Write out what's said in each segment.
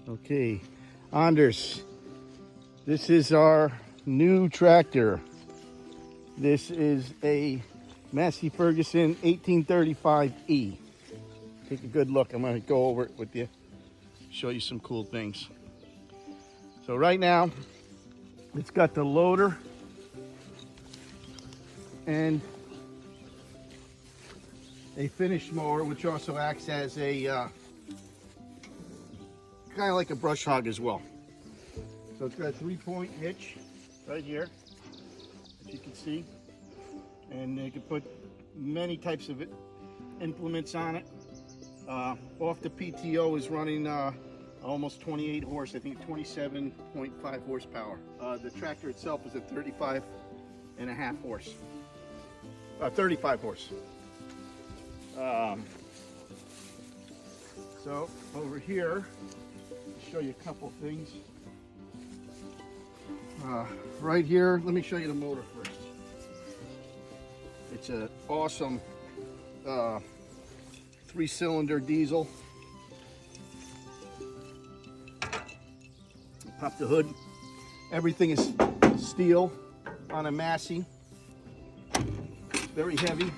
Okay, Anders, this is our new tractor. This is a Massey Ferguson 1835E. Take a good look. I'm going to go over it with you, show you some cool things. So right now, it's got the loader and a finish mower, which also acts as a kind of like a brush hog as well. So it's got a 3-point hitch right here, as you can see, and you can put many types of implements on it. Off the PTO is running almost 28 horse, I think 27.5 horsepower. The tractor itself is a 35.5 horse. 35 horse. So over here, I'll show you a couple things. Right here, let me show you the motor first. It's an awesome 3-cylinder diesel. Pop the hood. Everything is steel on a Massey. Very heavy.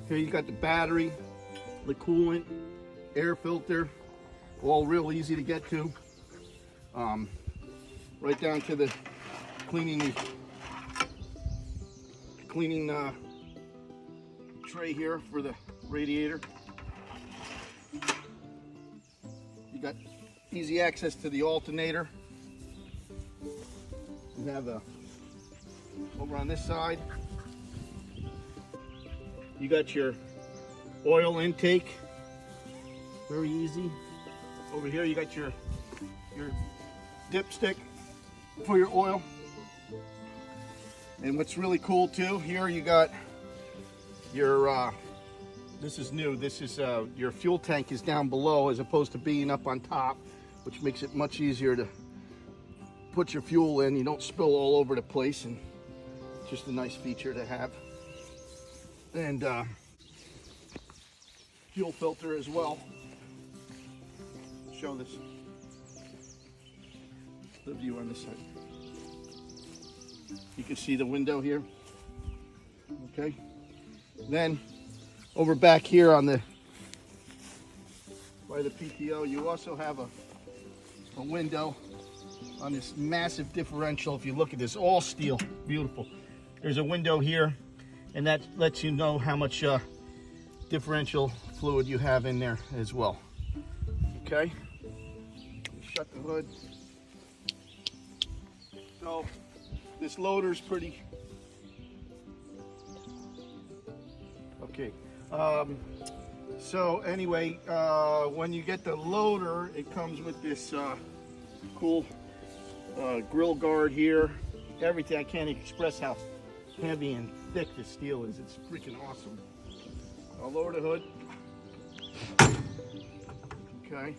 Here you got the battery, the coolant, air filter, all real easy to get to. Right down to the cleaning tray here for the radiator. You got easy access to the alternator. You have over on this side, you got your oil intake, very easy. Over here you got your dipstick for your oil. And what's really cool too, here you got your, this is new, this is your fuel tank is down below as opposed to being up on top, which makes it much easier to put your fuel in. You don't spill all over the place, and just a nice feature to have. And fuel filter as well. Show this, the view on this side. You can see the window here. Okay. Then over back here on by the PTO, you also have a window on this massive differential. If you look at this, all steel, beautiful. There's a window here, and that lets you know how much differential fluid you have in there as well. Okay, shut the hood. So this loader's pretty okay. So anyway, when you get the loader, it comes with this cool grill guard here. Everything. I can't express how heavy and thick this steel is. It's freaking awesome. I'll lower the hood. Okay.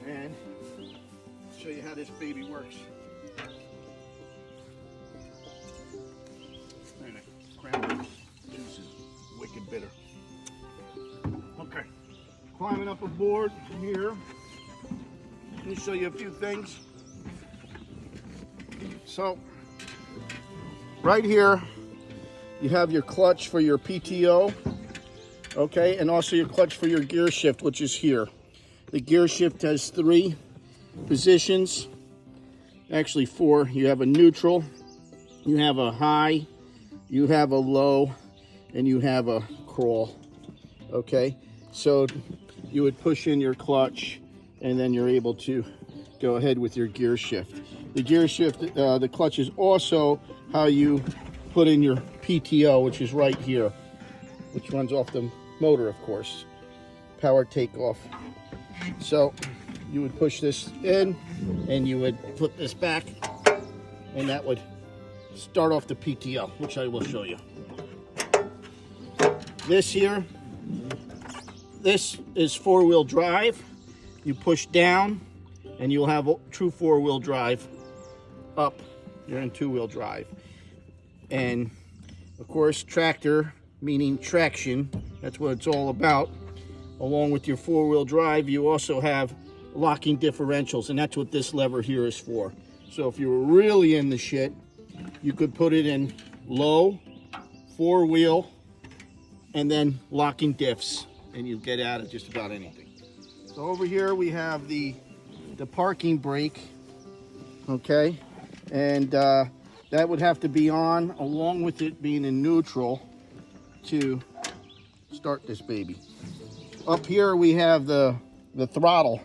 And show you how this baby works. And the cranberry juice is wicked bitter. Okay. Climbing up aboard here. Let me show you a few things. So, right here, you have your clutch for your PTO, okay, and also your clutch for your gear shift, which is here. The gear shift has 3 positions, actually 4. You have a neutral, you have a high, you have a low, and you have a crawl, okay? So you would push in your clutch, and then you're able to go ahead with your gear shift. The gear shift, the clutch is also how you put in your PTO, which is right here, which runs off the motor, of course. Power takeoff. So you would push this in, and you would flip this back, and that would start off the PTO, which I will show you. This here, this is 4-wheel drive. You push down, and you'll have a true 4-wheel drive. Up, you're in 2-wheel drive. And of course, tractor, meaning traction, that's what it's all about. along with your four-wheel drive, you also have locking differentials, and that's what this lever here is for. So if you were really in the shit, you could put it in low, four-wheel, and then locking diffs, and you get out of just about anything. So over here we have the parking brake, okay, and that would have to be on along with it being in neutral to start this baby. Up here we have the throttle,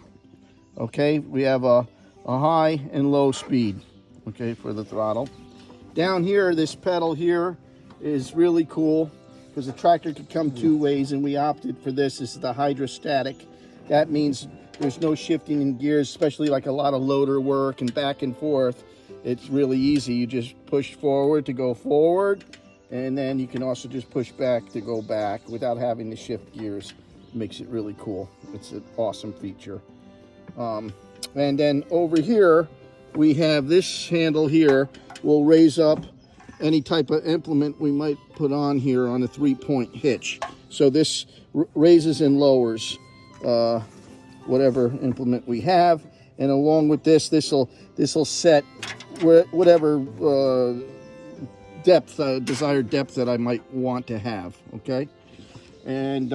okay. We have a high and low speed, okay, for the throttle. Down here, this pedal here is really cool because the tractor could come two ways, and we opted for this. This is the hydrostatic. That means there's no shifting in gears, especially like a lot of loader work and back and forth. It's really easy. You just push forward to go forward, and then you can also just push back to go back without having to shift gears. It makes it really cool. It's an awesome feature. And then over here, we have this handle here. Will raise up any type of implement we might put on here on a 3-point hitch. So this raises and lowers whatever implement we have, and along with this will set whatever depth, desired depth that I might want to have. Okay, and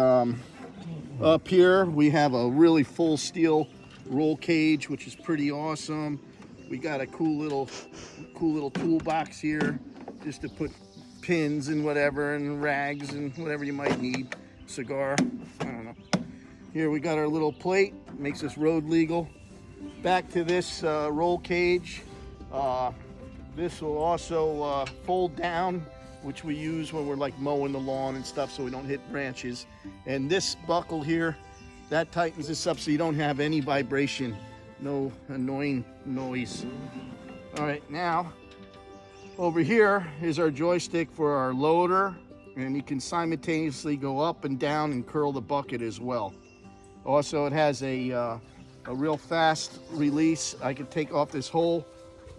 up here we have a really full steel roll cage, which is pretty awesome. We got a cool little toolbox here just to put pins and whatever, and rags and whatever you might need. Cigar, I don't know. Here we got our little plate, makes us road legal. Back to this roll cage. This will also fold down, which we use when we're like mowing the lawn and stuff so we don't hit branches. And this buckle here, that tightens this up so you don't have any vibration, no annoying noise. All right, now over here is our joystick for our loader, and you can simultaneously go up and down and curl the bucket as well. Also, it has a real fast release. I can take off this whole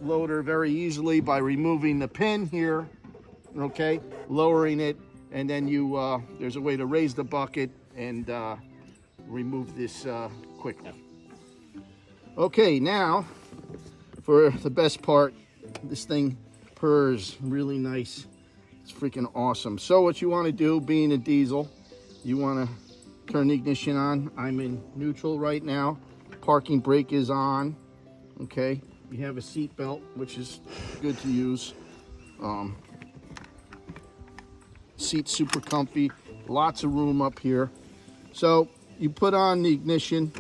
loader very easily by removing the pin here, okay, lowering it, and then you there's a way to raise the bucket and remove this quickly. Okay, now for the best part, this thing purrs really nice. It's freaking awesome. So what you want to do, being a diesel, you want to turn the ignition on. I'm in neutral right now. Parking brake is on. Okay, you have a seat belt, which is good to use. Seat's super comfy, lots of room up here. So you put on the ignition,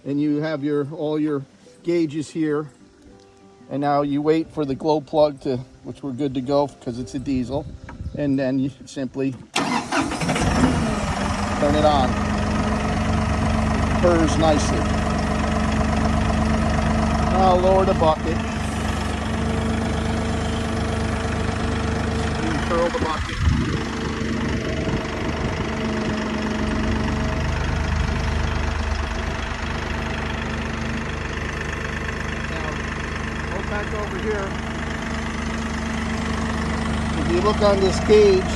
and you have all your gauges here. And now you wait for the glow plug which we're good to go because it's a diesel. And then you simply turn it on. It purrs nicely. Now I'll lower the bucket. You can curl the bucket. Back over here, if you look on this gauge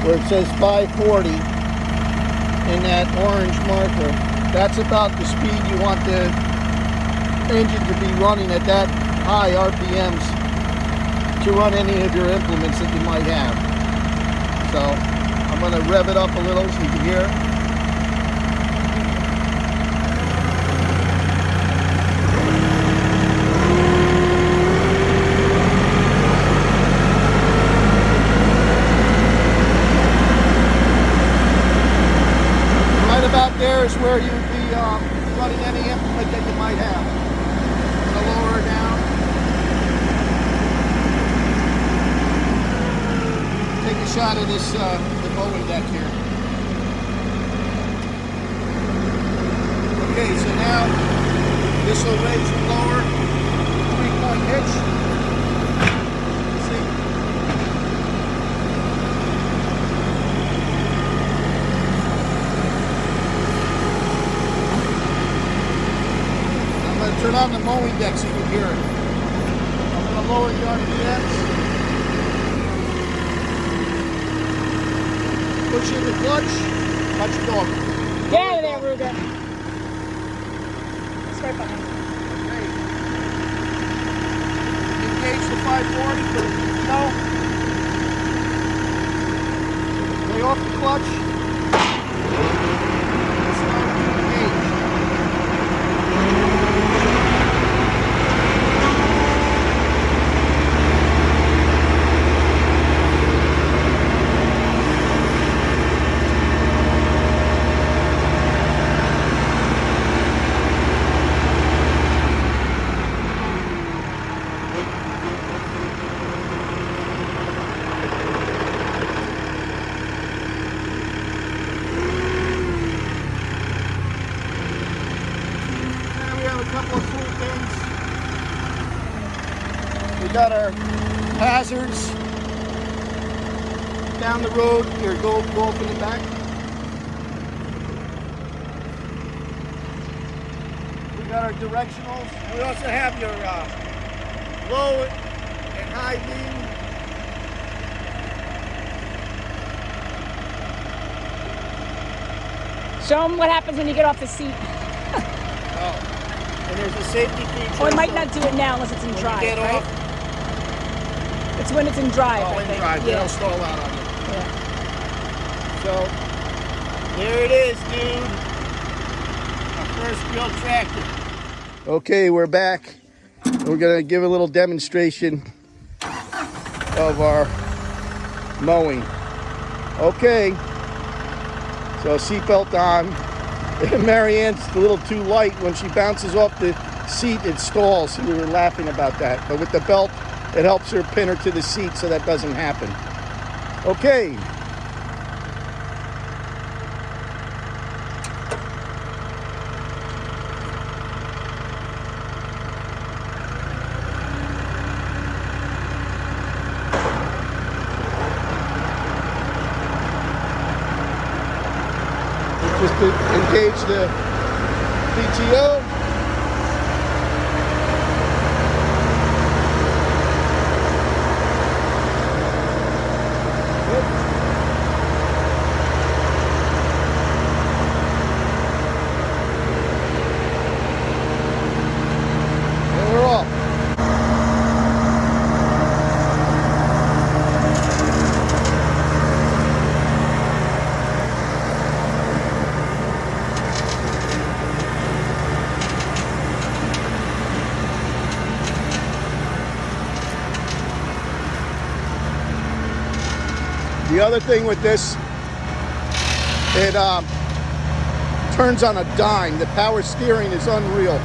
where it says 540 in that orange marker, that's about the speed you want the engine to be running at that high RPMs to run any of your implements that you might have. So I'm going to rev it up a little so you can hear it. There is where you would be running any implement that you might have. So lower her down. Take a shot of this the mowing deck here. Okay, so now this will raise and lower 3-point hitch. Turn on the mowing deck so you can hear it. I'm going to lower the RPMs. Push in the clutch, watch it go. out of there, Ruger. It's right behind you. Engage the 540 for the PTO. Lay off the clutch. Start to engage. Couple of cool things. We got our hazards down the road. Here, go up in the back. We got our directionals. We also have your low and high beam. Show them what happens when you get off the seat. Oh. And there's a safety feature. Oh, it might not do it now unless it's in drive, get right? off. It's when it's in drive, Oh, I in think. drive. Yeah. They'll stall out on you. Yeah. So, there it is, dude. Our first real tractor. Okay, we're back. We're going to give a little demonstration of our mowing. Okay. So, seatbelt on. Marianne's a little too light. When she bounces off the seat, it stalls. We were laughing about that. But with the belt, it helps her pin her to the seat so that doesn't happen. Okay. Just to engage the PTO. And we're off. The other thing with this, it turns on a dime. The power steering is unreal.